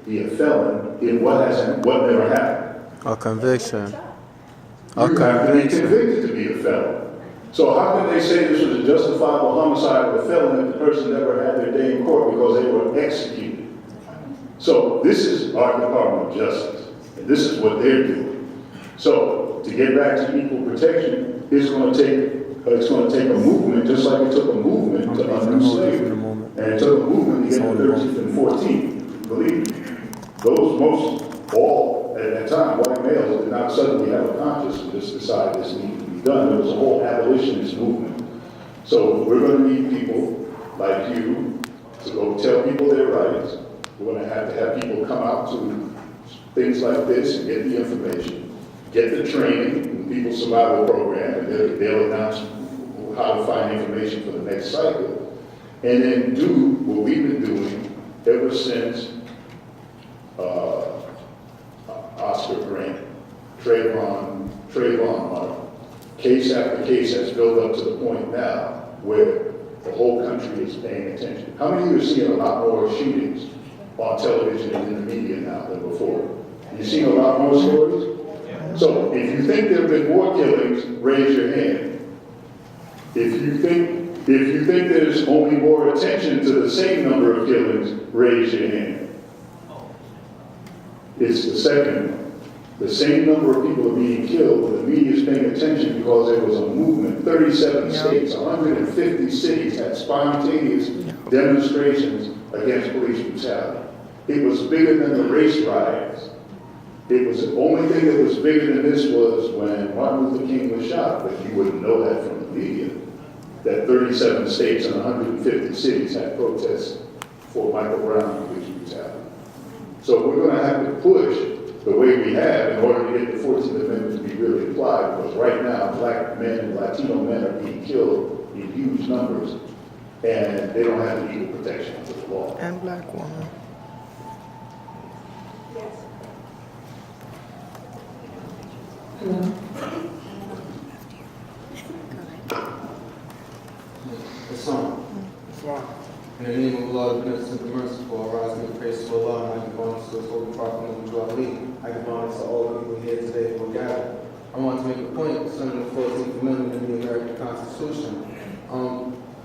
be a felon in what never happened. A conviction. You have to be convicted to be a felon. So how can they say this was a justifiable homicide of a felon if the person never had their day in court because they were executed? So this is our Department of Justice, and this is what they're doing. So to get back to equal protection, it's going to take a movement, just like it took a movement to undo slavery, and it took a movement to get the 13th and 14th. Believe me, all at that time, white males did not suddenly have a conscience and just decide this needed to be done. There was a whole abolitionist movement. So we're going to need people like you to go tell people their rights. We're going to have people come out to things like this and get the information, get the training, the People's Survival Program, and they'll announce how to find information for the next cycle, and then do what we've been doing ever since Oscar Grant, Trayvon Martin. Case after case has built up to the point now where the whole country is paying attention. How many of you are seeing a lot more shootings on television and in the media now than before? You've seen a lot more stories? So if you think there have been more killings, raise your hand. If you think there's only more attention to the same number of killings, raise your hand. It's the second one. The same number of people are being killed, but the media is paying attention because there was a movement. 37 states, 150 cities had spontaneous demonstrations against police brutality. It was bigger than the race riots. It was the only thing that was bigger than this was when Martin Luther King was shot, but you wouldn't know that from the media, that 37 states and 150 cities had protests for Michael Brown police brutality. So we're going to have to push the way we have in order to get the 14th Amendment to be really applied, because right now black men and Latino men are being killed in huge numbers, and they don't have the equal protection under the law. And black women. Hello. It's on. In the name of the Lord, beneficent and merciful, arise and give praise to Allah, and I give honor to His holy prophet, I give honor to all the people here today who are gathered. I want to make a point concerning the 14th Amendment in the American Constitution.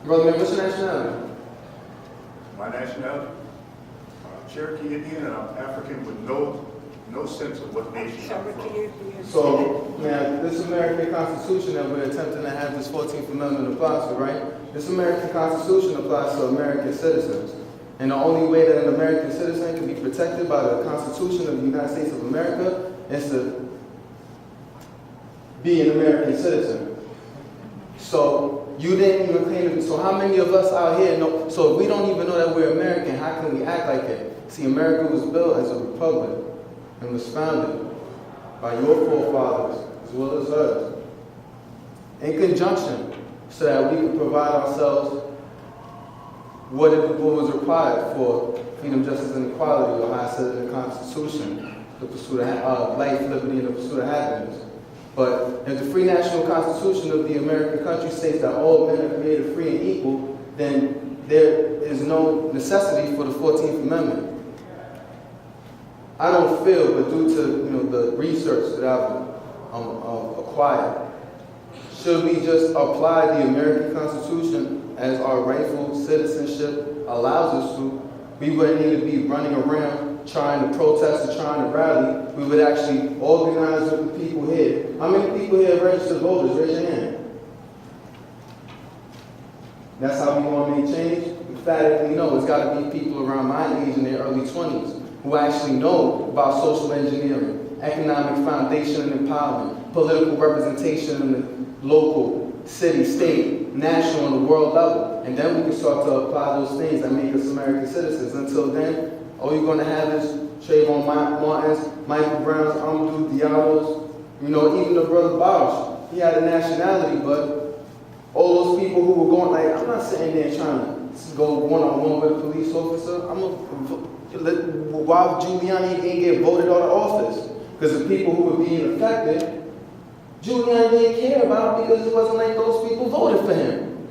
Brother man, what's your nationality? My nationality? Cherokee Indian, and I'm African with no sense of what nation I'm from. So, now, this American Constitution that we're attempting to have this 14th Amendment applies to, right? This American Constitution applies to American citizens. And the only way that an American citizen can be protected by the Constitution of the United States of America is to be an American citizen. So, you didn't even claim it. So how many of us out here know? So if we don't even know that we're American, how can we act like it? See, America was built as a republic and was founded by your forefathers as well as ours, in conjunction, so that we could provide ourselves what was required for freedom, justice, and equality, or how I said in the Constitution, the pursuit of life, liberty, and the pursuit of happiness. But if the free national constitution of the American country states that all men are created free and equal, then there is no necessity for the 14th Amendment. I don't feel, but due to the research that I've acquired, should we just apply the American Constitution as our rightful citizenship allows us to? We wouldn't need to be running around trying to protest and trying to rally. We would actually organize with the people here. How many people here are registered voters? Raise your hand. That's how we want to make change? Emphatically no. It's got to be people around my age in their early 20s who actually know about social engineering, economic foundation and empowerment, political representation in the local, city, state, national, and the world level. And then we can start to apply those things that make us American citizens. Until then, all you're going to have is Trayvon Martin's, Michael Brown's, Amadou Diallo's, even the brother Bosch. He had a nationality, but all those people who were going, I'm not sitting there trying to go one-on-one with a police officer. Why Giuliani didn't get voted out of office? Because the people who were being affected, Giuliani didn't care about because it wasn't like those people voted for him.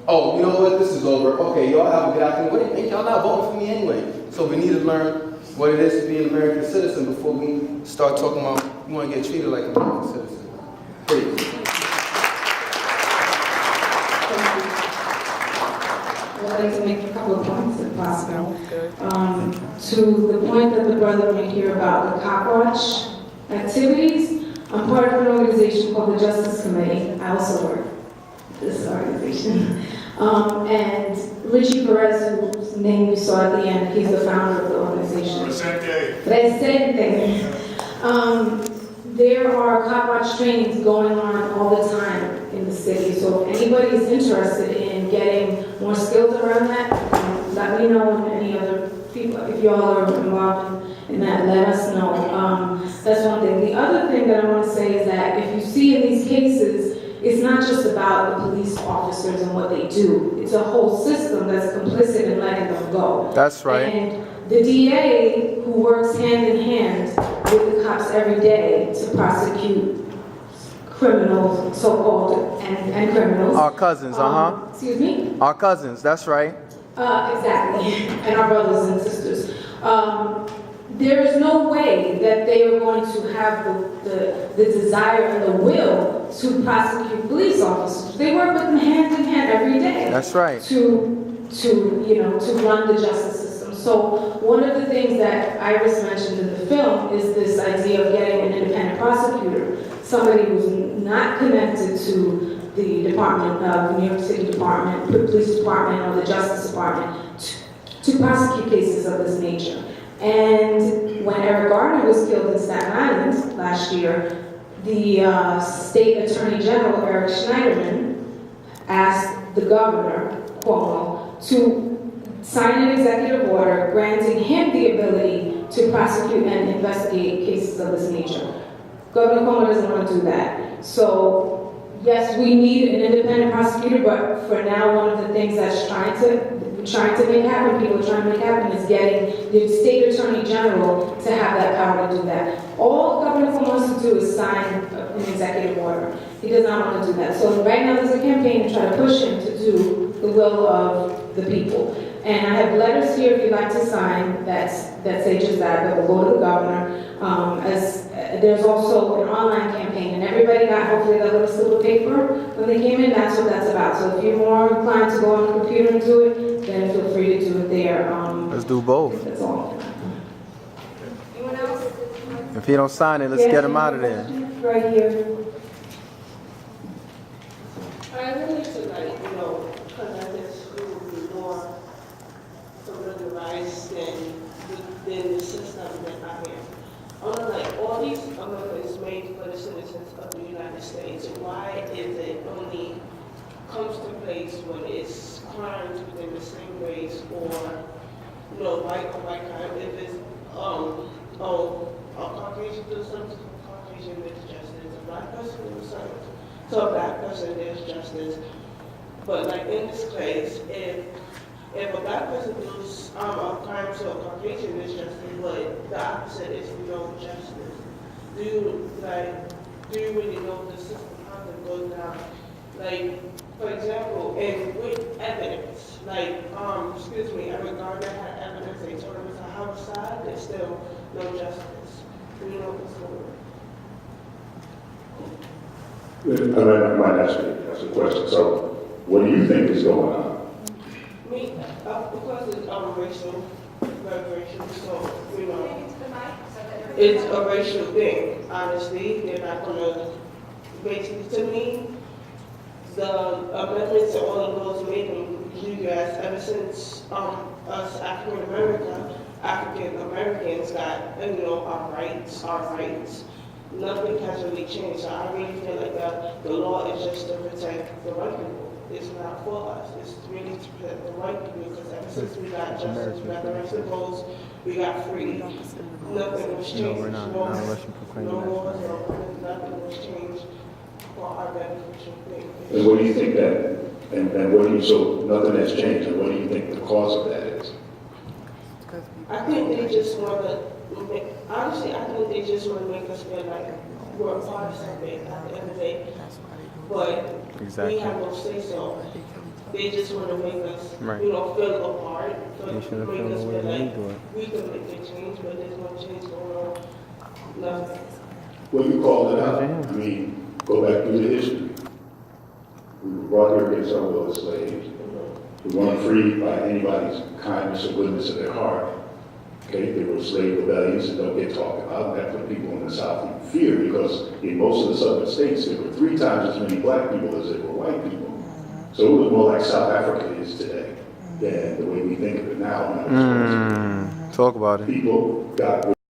Oh, you know what? This is over. Okay, y'all have a good afternoon. What do you think? Y'all not voting for me anyway. So we need to learn what it is to be an American citizen before we start talking about you want to get treated like an American citizen. Please. I'd like to make a couple of points, if possible. To the point that the brother made here about the cop watch activities, I'm part of an organization called the Justice Committee. I also work at this organization. And Richie Perez, whose name you saw at the end, he's the founder of the organization. Presente. There are cop watch trainings going on all the time in the city. So if anybody is interested in getting more skills around that, let me know, and any other people, if you all are involved in that, let us know. That's one thing. The other thing that I want to say is that if you see in these cases, it's not just about the police officers and what they do. It's a whole system that's complicit in letting them go. That's right. And the DA, who works hand in hand with the cops every day to prosecute criminals, so-called, and criminals. Our cousins, Excuse me? Our cousins, that's right. Exactly, and our brothers and sisters. There is no way that they are going to have the desire and the will to prosecute police officers. They work with them hand in hand every day. That's right. To run the justice system. So one of the things that Iris mentioned in the film is this idea of getting an independent prosecutor, somebody who's not connected to the department, the New York City Department, the police department, or the Justice Department, to prosecute cases of this nature. And when Eric Garner was killed in Staten Island last year, the state attorney general, Eric Schneiderman, asked the governor, Cuomo, to sign an executive order granting him the ability to prosecute and investigate cases of this nature. Governor Cuomo doesn't want to do that. So, yes, we need an independent prosecutor, but for now, one of the things that's trying to make happen, people are trying to make happen, is getting the state attorney general to have that power to do that. All Governor Cuomo wants to do is sign an executive order. He does not want to do that. So right now there's a campaign to try to push him to do the will of the people. And I have letters here if you'd like to sign that say just that will go to the governor. There's also an online campaign, and everybody got hopefully that little slip of paper when they came in. That's what that's about. So if you're more inclined to go on the computer and do it, then feel free to do it there. Let's do both. That's all. Anyone else? If he don't sign it, let's get him out of there. Right here. I would like to, connect this to more familiarized than the system that I am. All these amendments made for the citizens of the United States, why is it only comes to place when it's crimes within the same race or, white on white crime? If it's, a Caucasian does something, a Caucasian there's justice, a black person does something, so a black person there's justice. But like in this case, if a black person does a crime to a Caucasian, there's justice, but the opposite is no justice. Do you really know the system, how it goes down? For example, and with evidence, Eric Garner had evidence, they told him it's a homicide, there's still no justice. Do you know what's going on? I might ask you a question. So, what do you think is going on? Because it's racial, very racial, so, it's a racial thing, honestly. They're not going to, basically, to me, the amendments to all of those made in the U.S. ever since us African Americans got, our rights. Nothing has really changed. So I really feel like the law is just to protect the white people. It's not for us. It's really to protect the white people because ever since we got justice, we got the rights to vote, we got free. Nothing was changed. No laws, nothing was changed for our beneficial thing. And what do you think so nothing has changed, and what do you think the cause of that is? I think they just want to, honestly, I think they just want to make us feel like we're a part of something at the end of the day. But we have no say so. They just want to make us, Right. you know, feel apart. They shouldn't Make feel us the way feel they like do it. we can make a change, but there's no change going on. Nothing. Well, you called it out. I mean, go back through the history. We were brought here against our will as slaves. We weren't freed by anybody's kindness or goodness of their heart. Okay, there were slave rebellions that don't get talked about. That put people in the South in fear because in most of the southern states, there were 3 times as many black people as there were white people. So it was more like South Africa is today than the way we think of it now. Talk about it. People got